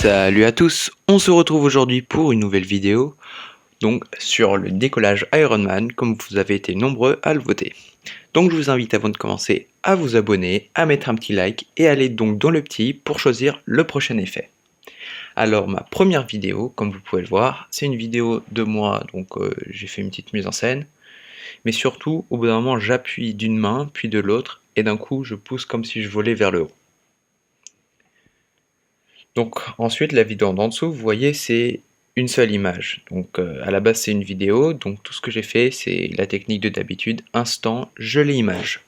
Salut à tous, on se retrouve aujourd'hui pour une nouvelle vidéo, donc sur le décollage Ironman, comme vous avez été nombreux à le voter. Donc je vous invite avant de commencer à vous abonner, à mettre un petit like et aller donc dans le petit pour choisir le prochain effet. Alors ma première vidéo, comme vous pouvez le voir, c'est une vidéo de moi, donc j'ai fait une petite mise en scène, mais surtout au bout d'un moment j'appuie d'une main puis de l'autre et d'un coup je pousse comme si je volais vers le haut. Donc ensuite la vidéo en dessous, vous voyez, c'est une seule image. Donc à la base c'est une vidéo, donc tout ce que j'ai fait c'est la technique de d'habitude, instant, je l'image.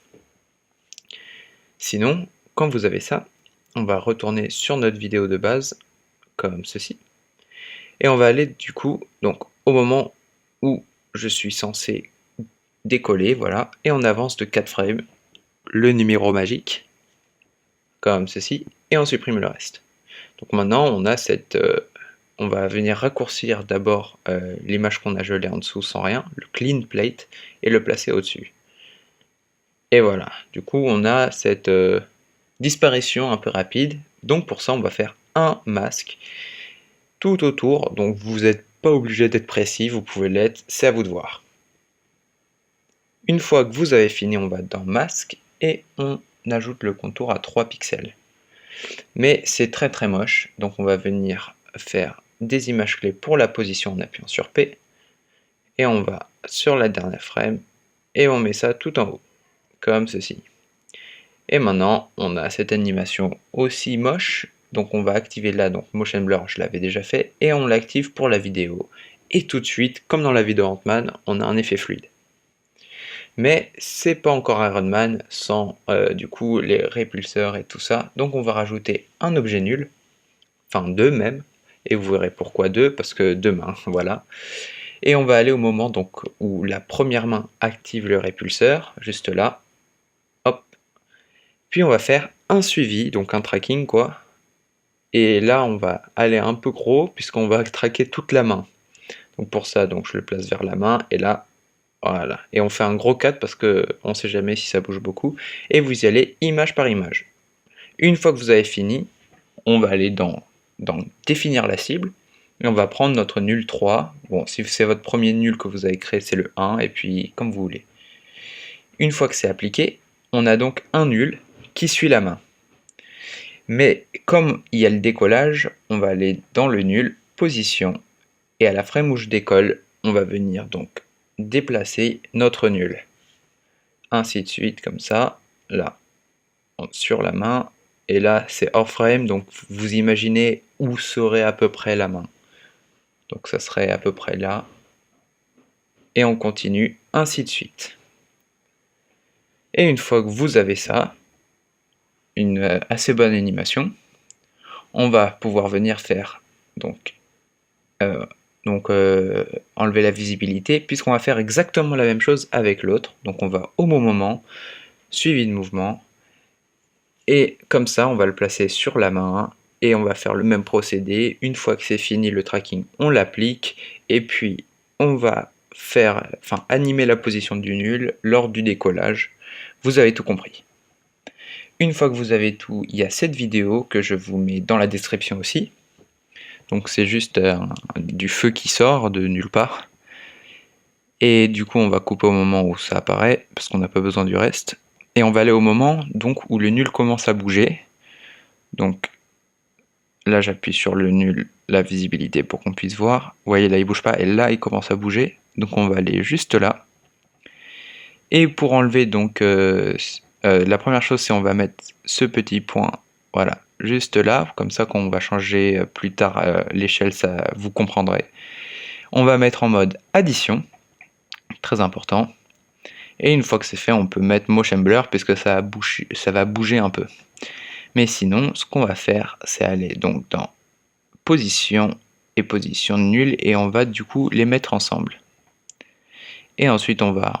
Sinon, quand vous avez ça, on va retourner sur notre vidéo de base, comme ceci. Et on va aller du coup, donc au moment où je suis censé décoller, voilà, et on avance de 4 frames, le numéro magique, comme ceci, et on supprime le reste. Donc maintenant on a on va venir raccourcir d'abord l'image qu'on a gelée en dessous sans rien, le clean plate, et le placer au-dessus. Et voilà, du coup on a cette disparition un peu rapide, donc pour ça on va faire un masque tout autour, donc vous n'êtes pas obligé d'être précis, vous pouvez l'être, c'est à vous de voir. Une fois que vous avez fini, on va dans masque, et on ajoute le contour à 3 pixels. Mais c'est très très moche, donc on va venir faire des images clés pour la position en appuyant sur P, et on va sur la dernière frame, et on met ça tout en haut, comme ceci. Et maintenant, on a cette animation aussi moche, donc on va activer là, donc Motion Blur, je l'avais déjà fait, et on l'active pour la vidéo. Et tout de suite, comme dans la vidéo Ant-Man, on a un effet fluide. Mais c'est pas encore Iron Man sans du coup les répulseurs et tout ça, donc on va rajouter un objet nul, enfin deux même, et vous verrez pourquoi deux, parce que deux mains, voilà. Et on va aller au moment donc où la première main active le répulseur, juste là, hop. Puis on va faire un suivi, donc un tracking quoi. Et là on va aller un peu gros, puisqu'on va traquer toute la main. Donc pour ça, donc je le place vers la main, et là, voilà. Et on fait un gros 4 parce que on sait jamais si ça bouge beaucoup. Et vous y allez image par image. Une fois que vous avez fini, on va aller dans définir la cible, et on va prendre notre nul 3. Bon, si c'est votre premier nul que vous avez créé, c'est le 1, et puis comme vous voulez. Une fois que c'est appliqué, on a donc un nul qui suit la main. Mais comme il y a le décollage, on va aller dans le nul, position, et à la frame où je décolle, on va venir donc déplacer notre nul. Ainsi de suite, comme ça, là, sur la main, et là c'est hors frame, donc vous imaginez où serait à peu près la main. Donc ça serait à peu près là, et on continue, ainsi de suite. Et une fois que vous avez ça, une assez bonne animation, on va pouvoir venir faire donc enlever la visibilité, puisqu'on va faire exactement la même chose avec l'autre. Donc on va au bon moment, suivi de mouvement, et comme ça on va le placer sur la main, et on va faire le même procédé. Une fois que c'est fini le tracking, on l'applique, et puis on va animer la position du nul lors du décollage. Vous avez tout compris. Une fois que vous avez tout, il y a cette vidéo que je vous mets dans la description aussi. Donc c'est juste du feu qui sort de nulle part. Et du coup on va couper au moment où ça apparaît, parce qu'on n'a pas besoin du reste. Et on va aller au moment donc où le nul commence à bouger. Donc là j'appuie sur le nul, la visibilité pour qu'on puisse voir. Vous voyez là il bouge pas, et là il commence à bouger. Donc on va aller juste là. Et pour enlever donc la première chose c'est on va mettre ce petit point, voilà, juste là, comme ça quand on va changer plus tard l'échelle, ça vous comprendrez. On va mettre en mode addition, très important. Et une fois que c'est fait, on peut mettre motion blur puisque ça va bouger un peu. Mais sinon, ce qu'on va faire, c'est aller donc dans position et position nulle, et on va du coup les mettre ensemble. Et ensuite, on va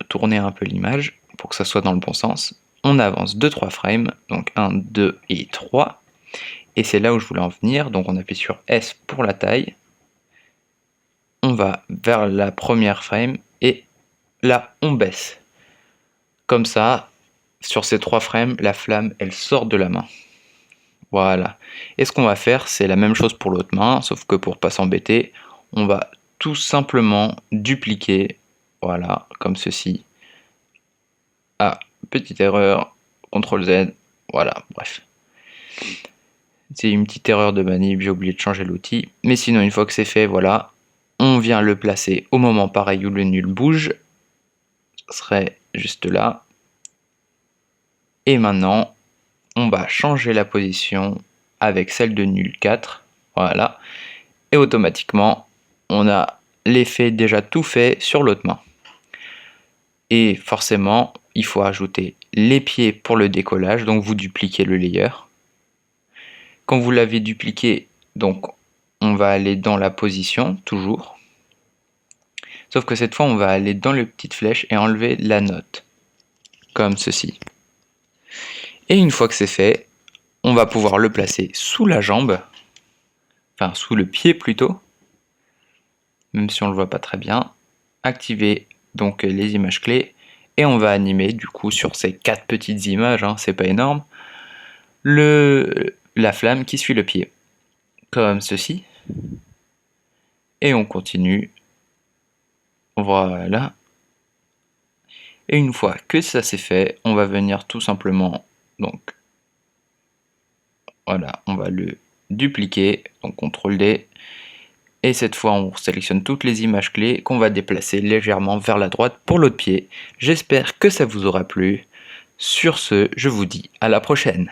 tourner un peu l'image pour que ça soit dans le bon sens. On avance 2-3 frames, donc 1, 2 et 3. Et c'est là où je voulais en venir, donc on appuie sur S pour la taille. On va vers la première frame, et là, on baisse. Comme ça, sur ces 3 frames, la flamme, elle sort de la main. Voilà. Et ce qu'on va faire, c'est la même chose pour l'autre main, sauf que pour pas s'embêter, on va tout simplement dupliquer, voilà, comme ceci. Ah, petite erreur, CTRL Z, voilà, bref. C'est une petite erreur de manip, j'ai oublié de changer l'outil. Mais sinon, une fois que c'est fait, voilà, on vient le placer au moment pareil où le nul bouge. Ce serait juste là. Et maintenant, on va changer la position avec celle de nul 4. Voilà. Et automatiquement, on a l'effet déjà tout fait sur l'autre main. Et forcément, il faut ajouter les pieds pour le décollage. Donc vous dupliquez le layer. Quand vous l'avez dupliqué, donc on va aller dans la position, toujours. Sauf que cette fois, on va aller dans les petites flèches et enlever la note. Comme ceci. Et une fois que c'est fait, on va pouvoir le placer sous la jambe. Enfin, sous le pied plutôt. Même si on ne le voit pas très bien. Activer donc les images clés. Et on va animer du coup sur ces 4 petites images, hein, c'est pas énorme, la flamme qui suit le pied. Comme ceci. Et on continue. Voilà. Et une fois que ça c'est fait, on va venir tout simplement, donc voilà, on va le dupliquer, donc CTRL D. Et cette fois, on sélectionne toutes les images clés qu'on va déplacer légèrement vers la droite pour l'autre pied. J'espère que ça vous aura plu. Sur ce, je vous dis à la prochaine.